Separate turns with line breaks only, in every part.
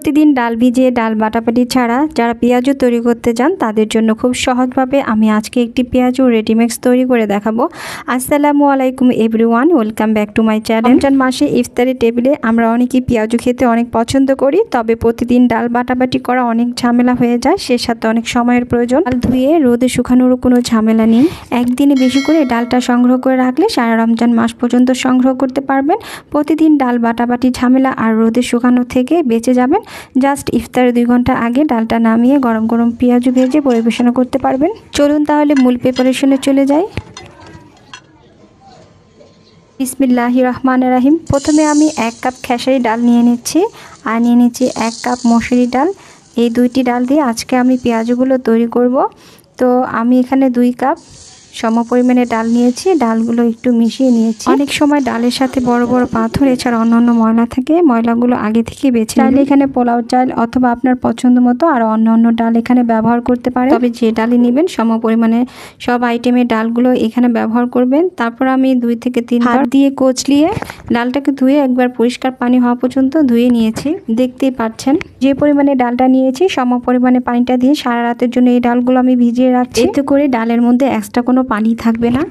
প্রতিদিন ডাল ভিজিয়ে ডাল বাটাবাটি ছাড়া যারা পেঁয়াজু তৈরি করতে চান তাদের জন্য খুব সহজভাবে আমি আজকে একটি পেঁয়াজু রেডিমিক্স তৈরি করে দেখাবো। আসসালামু আলাইকুম everyone, welcome back to my channel. Ramzan মাসে ইফতারি টেবিলে আমরা অনেকেই পেঁয়াজু খেতে অনেক পছন্দ করি, তবে প্রতিদিন ডাল বাটাবাটি করা অনেক ঝামেলা হয়ে যায়, সে সাথে অনেক সময়ের প্রয়োজন। ডাল ধুয়ে রোদে শুকানোরও কোনো ঝামেলা নেই। একদিনে বেশি করে ডালটা সংগ্রহ করে রাখলে সারা রমজান মাস পর্যন্ত সংগ্রহ করতে পারবেন। প্রতিদিন ডাল বাটাবাটি ঝামেলা আর রোদে শুকানো থেকে বেঁচে যাবেন। জাস্ট ইফতারের 2 ঘন্টা আগে ডালটা নামিয়ে গরম গরম পেঁয়াজু ভেজে পরিবেশন করতে পারবেন। চলুন তাহলে মূল প্রিপারেশনে চলে যাই। বিসমিল্লাহির রহমানির রহিম। প্রথমে আমি 1 কাপ খেসারি ডাল নিয়ে নিচ্ছি আর নিয়ে নিচ্ছি 1 কাপ মসুরি ডাল। এই দুইটি ডাল দিয়ে আজকে আমি পেঁয়াজুগুলো তৈরি করব। তো আমি এখানে 2 কাপ সম পরিমাণে ডাল নিয়েছি, ডালগুলো একটু মিশিয়ে নিয়েছি। অনেক সময় ডালের সাথে বড় বড় পাথর এছাড়া অন্যান্য ময়লা থাকে, ময়লাগুলো আগে থেকে বেছে চাইলে এখানে পোলাও চাল অথবা আপনার পছন্দ মতো আরও অন্য ডাল এখানে ব্যবহার করতে পারেন, তবে যে ডালই নেবেন সম পরিমাণে সব আইটেমের ডালগুলো এখানে ব্যবহার করবেন। তারপর আমি 2 থেকে 3 বার দিয়ে কচলিয়ে ডালটাকে ধুয়ে একবার পরিষ্কার পানি হওয়া পর্যন্ত ধুয়ে নিয়েছি। দেখতেই পাচ্ছেন যে পরিমাণে ডালটা নিয়েছি সম পরিমাণে পানিটা দিয়ে সারা রাতের জন্য এই ডালগুলো আমি ভিজিয়ে রাখছি। এতে করে ডালের মধ্যে এক্সট্রা কোনো পানি থাকবে না।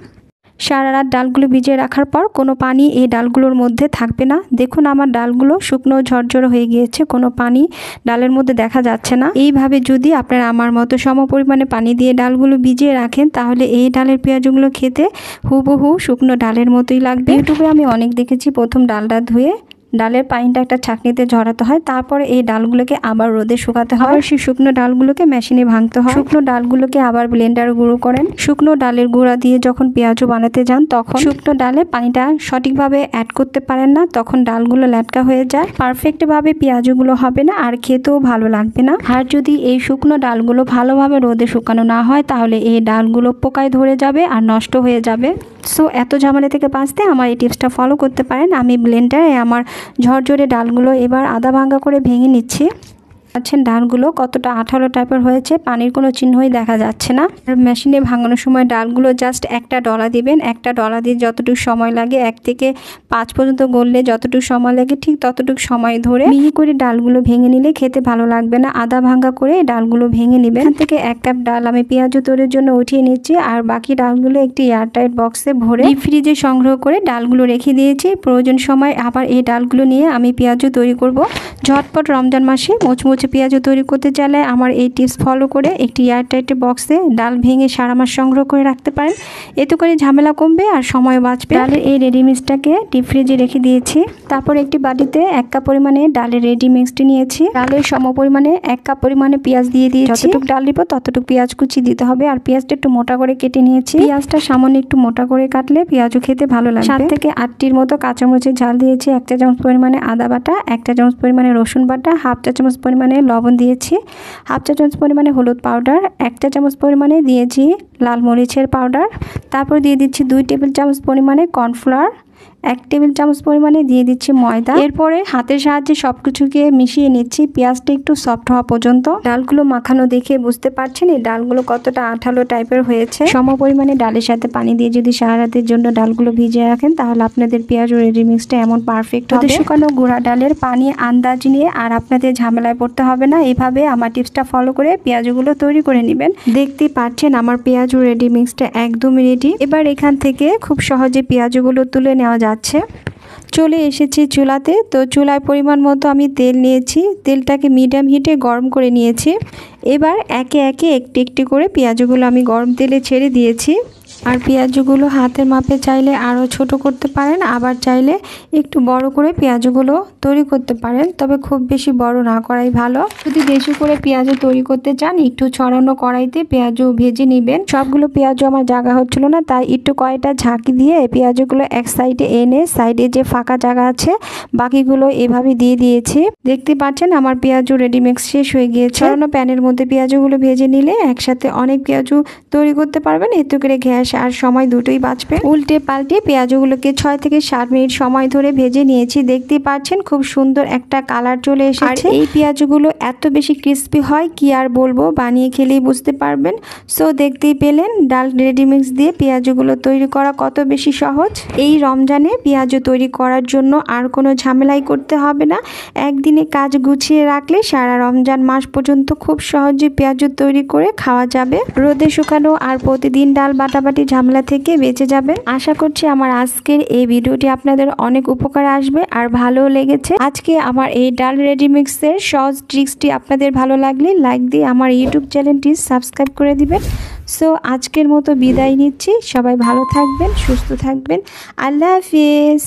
সারা রাত ডালগুলো ভিজিয়ে রাখার পর কোনো পানি এই ডালগুলোর মধ্যে থাকবে না। দেখুন আমার ডালগুলো শুকনো ঝরঝরে হয়ে গিয়েছে, কোনো পানি ডালের মধ্যে দেখা যাচ্ছে না। এইভাবে যদি আপনারা আমার মতো সম পরিমাণে পানি দিয়ে ডালগুলো ভিজিয়ে রাখেন তাহলে এই ডালের পেঁয়াজগুলো খেতে হুবহু শুকনো ডালের মতোই লাগবে। ইউটিউবে আমি অনেক দেখেছি প্রথম ডালটা ধুয়ে ডালের পানিটা একটা ছাঁকনিতে ঝরাতে হয়, তারপরে এই ডালগুলোকে আবার রোদে শুকাতে হয়। সেই শুকনো ডালগুলোকে মেশিনে ভাঙতে হয়। শুকনো ডালগুলোকে আবার ব্লেন্ডারে গুঁড়ো করেন। শুকনো ডালের গুঁড়া দিয়ে যখন পেঁয়াজু বানাতে যান তখন শুকনো ডালে পানিটা সঠিকভাবে অ্যাড করতে পারেন না, তখন ডালগুলো ল্যাটকা হয়ে যায়, পারফেক্টভাবে পেঁয়াজুগুলো হবে না আর খেতেও ভালো লাগবে না। আর যদি এই শুকনো ডালগুলো ভালোভাবে রোদে শুকানো না হয় তাহলে এই ডালগুলো পোকায় ধরে যাবে আর নষ্ট হয়ে যাবে। সো এত ঝামেলা থেকে বাঁচতে আমার এই টিপসটা ফলো করতে পারেন। আমি ব্লেন্ডারে আমার ঝরঝরে ডালগুলো এবার আধা ভাঙা করে ভেঙে নিচ্ছি। আচ্ছা, ডালগুলো কতটা আঠালো টাইপের হয়েছে, পানির কোনো চিহ্নই দেখা যাচ্ছে না। আর মেশিনে ভাঙানোর সময় ডালগুলো জাস্ট একটা ডলা দিবেন। একটা ডলা দিয়ে যতটুকু সময় লাগে 1 থেকে 5 পর্যন্ত গললে যতটুকু সময় লাগে ঠিক ততটুকু সময় ধরে মিহি করে ডালগুলো ভেঙে নিলে খেতে ভালো লাগবে না। আধা ভাঙা করে ডালগুলো ভেঙে নেবেন। এখান থেকে 1 কাপ ডাল আমি পেঁয়াজু তৈরির জন্য উঠিয়ে নিচ্ছি আর বাকি ডালগুলো একটি এয়ারটাইট বক্সে ভরে ডিপ ফ্রিজে সংগ্রহ করে ডালগুলো রেখে দিয়েছি। প্রয়োজন সময় আবার এই ডালগুলো নিয়ে আমি পেঁয়াজু তৈরি করব। ঝটপট রমজান মাসে মুচমুচে পেঁয়াজু তৈরি করতে চাইলে আমার এই টিপস ফলো করে একটি এয়ারটাইট বক্সে ডাল ভেঙে সারা মাস সংগ্রহ করে রাখতে পারেন। এতে করে ঝামেলা কমবে আর সময় বাঁচবে। ডালের এই রেডি মিক্সটাকে ডিপ ফ্রিজে রেখে দিয়েছি। তারপর একটি বাটিতে 1 কাপ পরিমাণে ডালের রেডি মিক্সটি নিয়েছি। ডালের সম পরিমাণে 1 কাপ পরিমাণে পেঁয়াজ দিয়ে দিয়েছি। যতটুকু ডাল দিব ততটুকু পেঁয়াজ কুচি দিতে হবে আর পেঁয়াজটা একটু মোটা করে কেটে নিয়েছি। পেঁয়াজটা সামান্য একটু মোটা করে কাটলে পেঁয়াজু খেতে ভালো লাগবে। 7 থেকে 8টির মতো কাঁচামরিচের ঝাল দিয়েছি। 1 চা চামচ পরিমাণে আদা বাটা, 1 চা চামচ পরিমাণে রসুন বাটা, 1/2 চা চামচ পরিমাণে লবণ দিয়েছি, 1/2 চা চামচ পরিমাণে হলুদ পাউডার, 1 চা চামচ পরিমাণে দিয়েছি লাল মরিচের পাউডার। তারপর দিয়ে দিচ্ছি 2 টেবিল চামচ পরিমাণে কর্নফ্লাওয়ার, 1 টেবিল চামচ পরিমাণে দিয়ে দিচ্ছি ময়দা। এরপরে হাতের সাহায্যে সবকিছুকে মিশিয়ে নিচ্ছি পেঁয়াজটা একটু সফট হওয়া পর্যন্ত। ডালগুলো মাখানো দেখে বুঝতে পারছেন এই ডালগুলো কতটা আঠালো টাইপের হয়েছে। সম পরিমাণে ডালের সাথে পানি দিয়ে যদি সারা রাতের জন্য ডালগুলো ভিজিয়ে রাখেন তাহলে আপনাদের পেঁয়াজ ও রেডি মিক্সটা এমন পারফেক্ট হবে। শুকানো গুঁড়া ডালের পানি আন্দাজ নিয়ে আর আপনাদের ঝামেলায় পড়তে হবে না। এইভাবে আমার টিপসটা ফলো করে পেঁয়াজগুলো তৈরি করে নেবেন। দেখতেই পাচ্ছেন আমার পেঁয়াজ ও রেডি মিক্সটা একদমই রেডি। এবার এখান থেকে খুব সহজে পেঁয়াজগুলো তুলে নেওয়া যাচ্ছে। চলে এসেছি চুলাতে। তো চুলায় পরিমাণ মতো আমি তেল নিয়েছি, তেলটাকে মিডিয়াম হিটে গরম করে নিয়েছি। এবার একে একে একটি একটি করে পেঁয়াজগুলো আমি গরম তেলে ছেড়ে দিয়েছি। আর পেঁয়াজগুলো হাতের মাপে চাইলে আরও ছোট করতে পারেন, আবার চাইলে একটু বড় করে পেঁয়াজগুলো তৈরি করতে পারেন, তবে খুব বেশি বড় না করাই ভালো। যদি বেশি করে পেঁয়াজু তৈরি করতে চান একটু ছড়ানো কড়াইতে পেঁয়াজু ভেজে নেবেন। সবগুলো পেঁয়াজু আমার জায়গা হচ্ছিল না, তাই একটু কয়টা ঝাঁকি দিয়ে পেঁয়াজগুলো এক সাইডে এনে সাইডে যে ফাঁকা জায়গা আছে বাকিগুলো এভাবে দিয়ে দিয়েছি। দেখতে পাচ্ছেন আমার পেঁয়াজু রেডি মিক্স শেষ হয়ে গিয়েছে। ছড়ানো প্যানের মধ্যে পেঁয়াজুগুলো ভেজে নিলে একসাথে অনেক পেঁয়াজু তৈরি করতে পারবেন। এতে করে গ্যাস গ্যাস আর সময় দুটোই বাঁচবে। উল্টে পাল্টে পেঁয়াজগুলোকে 6 থেকে 7 মিনিট সময় ধরে ভেজে নিয়েছি। দেখতেই পাচ্ছেন খুব সুন্দর একটা কালার চলে এসেছে। আর এই পেঁয়াজগুলো এত বেশি ক্রিস্পি হয় কি আর বলবো, বানিয়ে খেলেই বুঝতে পারবেন। সো দেখতেই পেলেন ডাল রেডিমিক্স দিয়ে পেঁয়াজগুলো তৈরি করা কত বেশি সহজ। এই রমজানে পেঁয়াজ তৈরি করার জন্য আর কোনো ঝামেলাই করতে হবে না। একদিনে কাজ গুছিয়ে রাখলে সারা রমজান মাস পর্যন্ত খুব সহজে পেঁয়াজ তৈরি করে খাওয়া যাবে। রোদে শুকানো আর প্রতিদিন ডাল বাটাবাটি ঝামেলা থেকে বেঁচে যাবেন। আশা করছি আমার আজকের এই ভিডিওটি আপনাদের অনেক উপকারে আসবে আর ভালো লেগেছে। আজকে আমার এই ডাল রেডিমিক্সের সহজ ট্রিক্সটি আপনাদের ভালো লাগলে লাইক দিয়ে আমার ইউটিউব চ্যানেলটি সাবস্ক্রাইব করে দিবেন। সো আজকের মতো বিদায় নিচ্ছি। সবাই ভালো থাকবেন, সুস্থ থাকবেন। আল্লাহ হাফিজ।